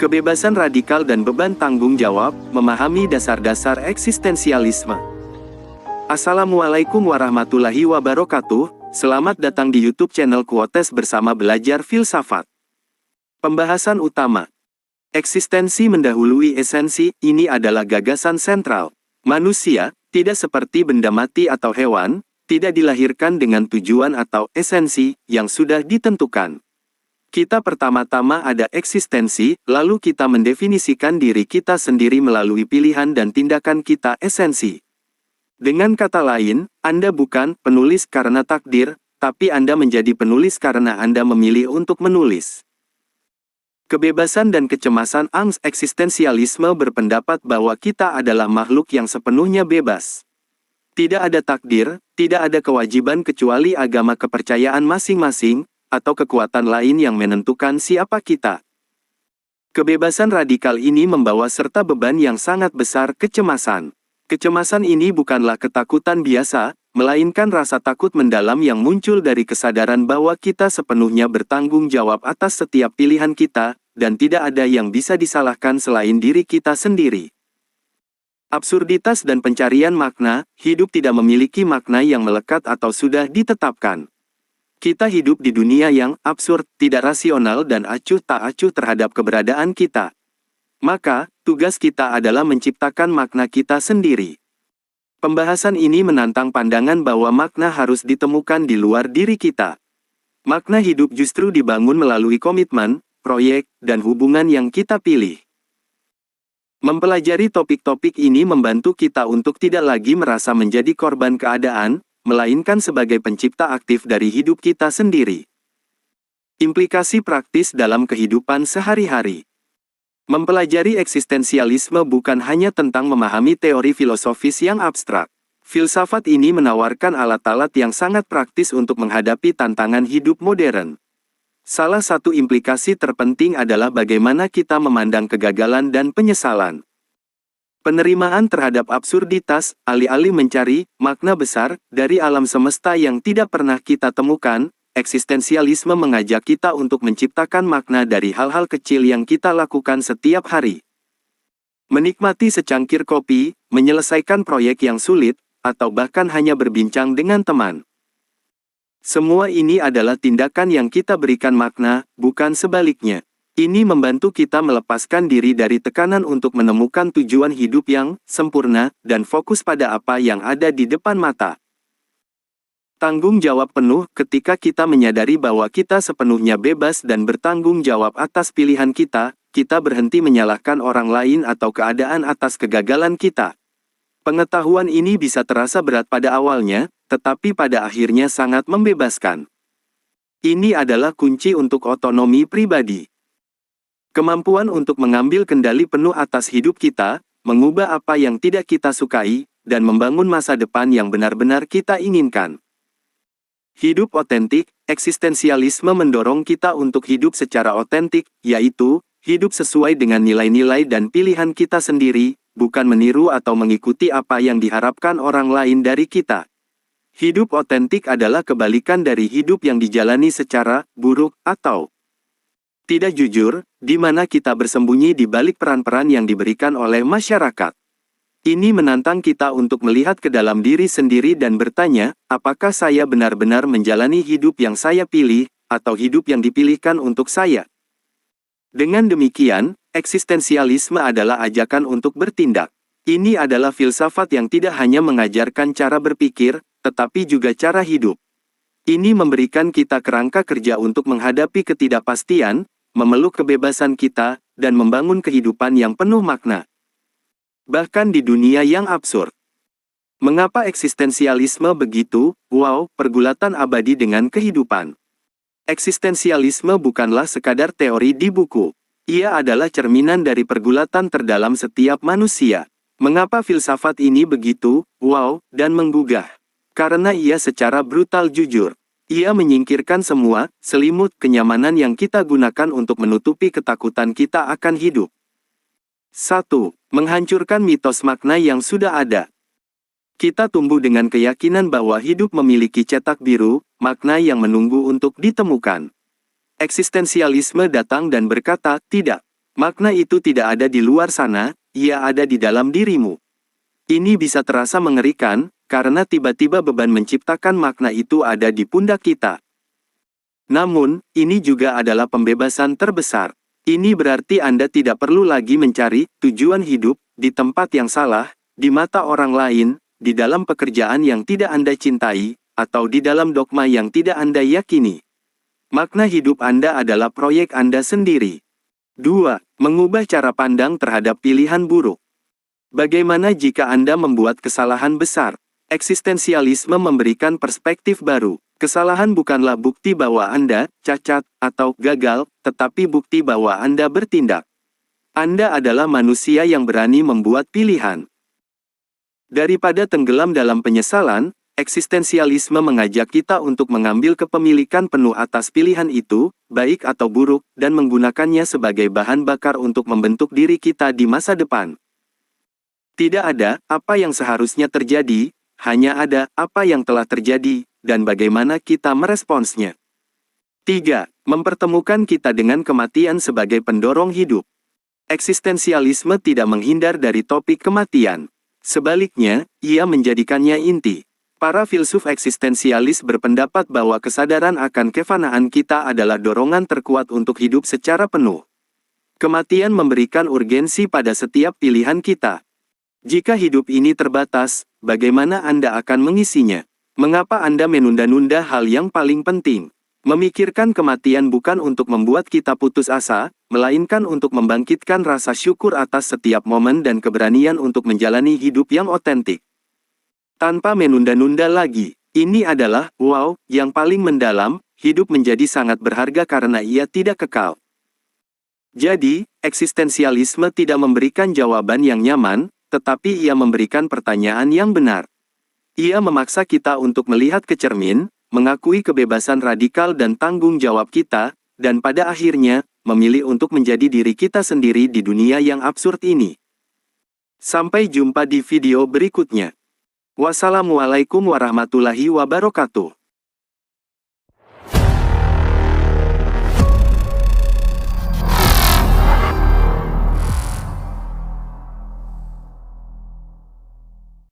Kebebasan radikal dan beban tanggung jawab, memahami dasar-dasar eksistensialisme. Assalamualaikum warahmatullahi wabarakatuh, selamat datang di YouTube channel Quotes bersama belajar filsafat. Pembahasan utama. Eksistensi mendahului esensi, ini adalah gagasan sentral. Manusia, tidak seperti benda mati atau hewan, tidak dilahirkan dengan tujuan atau esensi yang sudah ditentukan. Kita pertama-tama ada eksistensi, lalu kita mendefinisikan diri kita sendiri melalui pilihan dan tindakan kita esensi. Dengan kata lain, Anda bukan penulis karena takdir, tapi Anda menjadi penulis karena Anda memilih untuk menulis. Kebebasan dan kecemasan angst eksistensialisme berpendapat bahwa kita adalah makhluk yang sepenuhnya bebas. Tidak ada takdir, tidak ada kewajiban kecuali agama kepercayaan masing-masing, atau kekuatan lain yang menentukan siapa kita. Kebebasan radikal ini membawa serta beban yang sangat besar, kecemasan. Kecemasan ini bukanlah ketakutan biasa, melainkan rasa takut mendalam yang muncul dari kesadaran bahwa kita sepenuhnya bertanggung jawab atas setiap pilihan kita, dan tidak ada yang bisa disalahkan selain diri kita sendiri. Absurditas dan pencarian makna, hidup tidak memiliki makna yang melekat atau sudah ditetapkan. Kita hidup di dunia yang absurd, tidak rasional dan acuh tak acuh terhadap keberadaan kita. Maka, tugas kita adalah menciptakan makna kita sendiri. Pembahasan ini menantang pandangan bahwa makna harus ditemukan di luar diri kita. Makna hidup justru dibangun melalui komitmen, proyek, dan hubungan yang kita pilih. Mempelajari topik-topik ini membantu kita untuk tidak lagi merasa menjadi korban keadaan, melainkan sebagai pencipta aktif dari hidup kita sendiri. Implikasi praktis dalam kehidupan sehari-hari. Mempelajari eksistensialisme bukan hanya tentang memahami teori filosofis yang abstrak. Filsafat ini menawarkan alat-alat yang sangat praktis untuk menghadapi tantangan hidup modern. Salah satu implikasi terpenting adalah bagaimana kita memandang kegagalan dan penyesalan. Penerimaan terhadap absurditas, alih-alih mencari makna besar dari alam semesta yang tidak pernah kita temukan, eksistensialisme mengajak kita untuk menciptakan makna dari hal-hal kecil yang kita lakukan setiap hari. Menikmati secangkir kopi, menyelesaikan proyek yang sulit, atau bahkan hanya berbincang dengan teman. Semua ini adalah tindakan yang kita berikan makna, bukan sebaliknya. Ini membantu kita melepaskan diri dari tekanan untuk menemukan tujuan hidup yang sempurna, dan fokus pada apa yang ada di depan mata. Tanggung jawab penuh, ketika kita menyadari bahwa kita sepenuhnya bebas dan bertanggung jawab atas pilihan kita, kita berhenti menyalahkan orang lain atau keadaan atas kegagalan kita. Pengetahuan ini bisa terasa berat pada awalnya, tetapi pada akhirnya sangat membebaskan. Ini adalah kunci untuk otonomi pribadi. Kemampuan untuk mengambil kendali penuh atas hidup kita, mengubah apa yang tidak kita sukai, dan membangun masa depan yang benar-benar kita inginkan. Hidup otentik, eksistensialisme mendorong kita untuk hidup secara otentik, yaitu, hidup sesuai dengan nilai-nilai dan pilihan kita sendiri, bukan meniru atau mengikuti apa yang diharapkan orang lain dari kita. Hidup otentik adalah kebalikan dari hidup yang dijalani secara buruk atau tidak jujur, di mana kita bersembunyi di balik peran-peran yang diberikan oleh masyarakat. Ini menantang kita untuk melihat ke dalam diri sendiri dan bertanya, apakah saya benar-benar menjalani hidup yang saya pilih, atau hidup yang dipilihkan untuk saya? Dengan demikian, eksistensialisme adalah ajakan untuk bertindak. Ini adalah filsafat yang tidak hanya mengajarkan cara berpikir, tetapi juga cara hidup. Ini memberikan kita kerangka kerja untuk menghadapi ketidakpastian, memeluk kebebasan kita, dan membangun kehidupan yang penuh makna. Bahkan di dunia yang absurd. Mengapa eksistensialisme begitu, pergulatan abadi dengan kehidupan? Eksistensialisme bukanlah sekadar teori di buku. Ia adalah cerminan dari pergulatan terdalam setiap manusia. Mengapa filsafat ini begitu, dan menggugah? Karena ia secara brutal jujur. Ia menyingkirkan semua selimut kenyamanan yang kita gunakan untuk menutupi ketakutan kita akan hidup. 1. Menghancurkan mitos makna yang sudah ada. Kita tumbuh dengan keyakinan bahwa hidup memiliki cetak biru, makna yang menunggu untuk ditemukan. Eksistensialisme datang dan berkata, tidak. Makna itu tidak ada di luar sana, ia ada di dalam dirimu. Ini bisa terasa mengerikan, karena tiba-tiba beban menciptakan makna itu ada di pundak kita. Namun, ini juga adalah pembebasan terbesar. Ini berarti Anda tidak perlu lagi mencari tujuan hidup di tempat yang salah, di mata orang lain, di dalam pekerjaan yang tidak Anda cintai, atau di dalam dogma yang tidak Anda yakini. Makna hidup Anda adalah proyek Anda sendiri. 2. Mengubah cara pandang terhadap pilihan buruk. Bagaimana jika Anda membuat kesalahan besar? Eksistensialisme memberikan perspektif baru. Kesalahan bukanlah bukti bahwa Anda cacat atau gagal, tetapi bukti bahwa Anda bertindak. Anda adalah manusia yang berani membuat pilihan. Daripada tenggelam dalam penyesalan, eksistensialisme mengajak kita untuk mengambil kepemilikan penuh atas pilihan itu, baik atau buruk, dan menggunakannya sebagai bahan bakar untuk membentuk diri kita di masa depan. Tidak ada apa yang seharusnya terjadi, hanya ada apa yang telah terjadi, dan bagaimana kita meresponsnya. 3. Mempertemukan kita dengan kematian sebagai pendorong hidup. Eksistensialisme tidak menghindar dari topik kematian. Sebaliknya, ia menjadikannya inti. Para filsuf eksistensialis berpendapat bahwa kesadaran akan kefanaan kita adalah dorongan terkuat untuk hidup secara penuh. Kematian memberikan urgensi pada setiap pilihan kita. Jika hidup ini terbatas, bagaimana Anda akan mengisinya? Mengapa Anda menunda-nunda hal yang paling penting? Memikirkan kematian bukan untuk membuat kita putus asa, melainkan untuk membangkitkan rasa syukur atas setiap momen dan keberanian untuk menjalani hidup yang otentik. Tanpa menunda-nunda lagi, ini adalah, wow, yang paling mendalam, hidup menjadi sangat berharga karena ia tidak kekal. Jadi, eksistensialisme tidak memberikan jawaban yang nyaman, tetapi ia memberikan pertanyaan yang benar. Ia memaksa kita untuk melihat ke cermin, mengakui kebebasan radikal dan tanggung jawab kita, dan pada akhirnya, memilih untuk menjadi diri kita sendiri di dunia yang absurd ini. Sampai jumpa di video berikutnya. Wassalamualaikum warahmatullahi wabarakatuh.